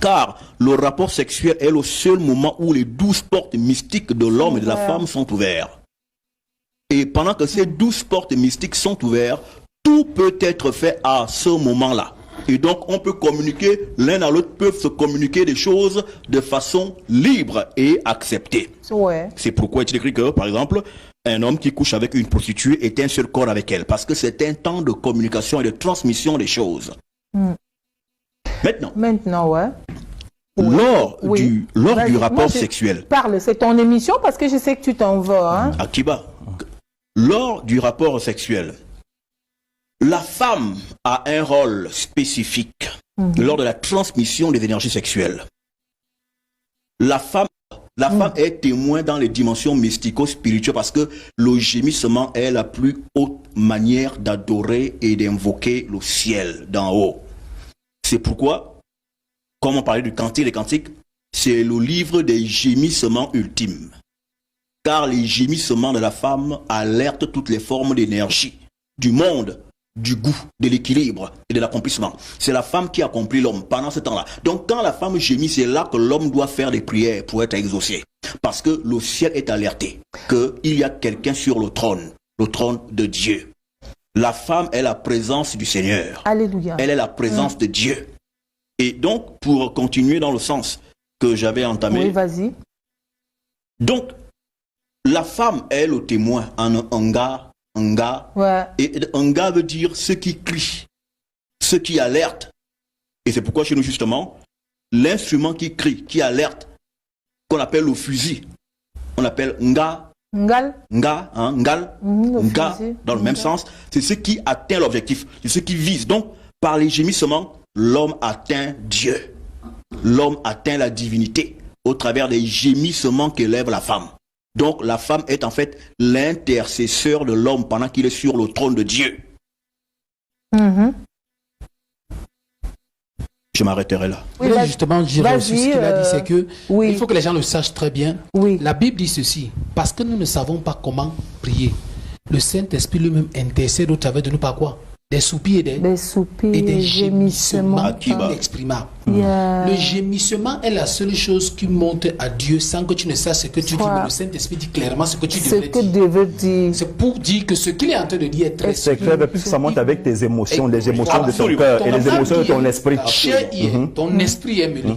Car le rapport sexuel est le seul moment où les 12 portes mystiques de l'homme et de la femme sont ouvertes. Et pendant que ces 12 portes mystiques sont ouvertes, tout peut être fait à ce moment-là. Et donc, on peut communiquer, l'un à l'autre peuvent se communiquer des choses de façon libre et acceptée. Ouais. C'est pourquoi il est écrit que, par exemple, un homme qui couche avec une prostituée est un seul corps avec elle. Parce que c'est un temps de communication et de transmission des choses. Maintenant, ouais. Lors du rapport sexuel. Parle, c'est ton émission parce que je sais que tu t'en vas. Hein? Akiba, lors du rapport sexuel, la femme a un rôle spécifique lors de la transmission des énergies sexuelles. La femme est témoin dans les dimensions mystico-spirituelles parce que le gémissement est la plus haute manière d'adorer et d'invoquer le ciel d'en haut. C'est pourquoi, comme on parlait du cantique, les cantiques, c'est le livre des gémissements ultimes. Car les gémissements de la femme alertent toutes les formes d'énergie, du monde, du goût, de l'équilibre et de l'accomplissement. C'est la femme qui accomplit l'homme pendant ce temps-là. Donc quand la femme gémit, c'est là que l'homme doit faire des prières pour être exaucé. Parce que le ciel est alerté qu'il y a quelqu'un sur le trône de Dieu. La femme est la présence du Seigneur. Alléluia. Elle est la présence de Dieu. Et donc, pour continuer dans le sens que j'avais entamé. Oui, vas-y. Donc, la femme est le témoin en anga. Ouais. Et anga veut dire ce qui crie, ce qui alerte. Et c'est pourquoi chez nous, justement, l'instrument qui crie, qui alerte, qu'on appelle le fusil, on appelle nga. Ngal. Nga, dans le même sens, c'est ce qui atteint l'objectif, c'est ce qui vise. Donc, par les gémissements, l'homme atteint Dieu. L'homme atteint la divinité au travers des gémissements qu'élève la femme. Donc, la femme est en fait l'intercesseur de l'homme pendant qu'il est sur le trône de Dieu. Je m'arrêterai là. Oui, justement, j'irai aussi ce qu'il a dit, c'est que il faut que les gens le sachent très bien. Oui. La Bible dit ceci, parce que nous ne savons pas comment prier. Le Saint-Esprit lui-même intercède au travers de nous par quoi? Des soupirs et des gémissements inexprimables. Le gémissement est la seule chose qui monte à Dieu sans que tu ne saches ce que tu dis. Mais le Saint-Esprit dit clairement ce que tu devrais dire. C'est pour dire que ce qu'il est en train de dire est très clair, puisque ça monte avec tes émotions, les émotions de ton cœur et les émotions de ton esprit. Ton esprit est mené.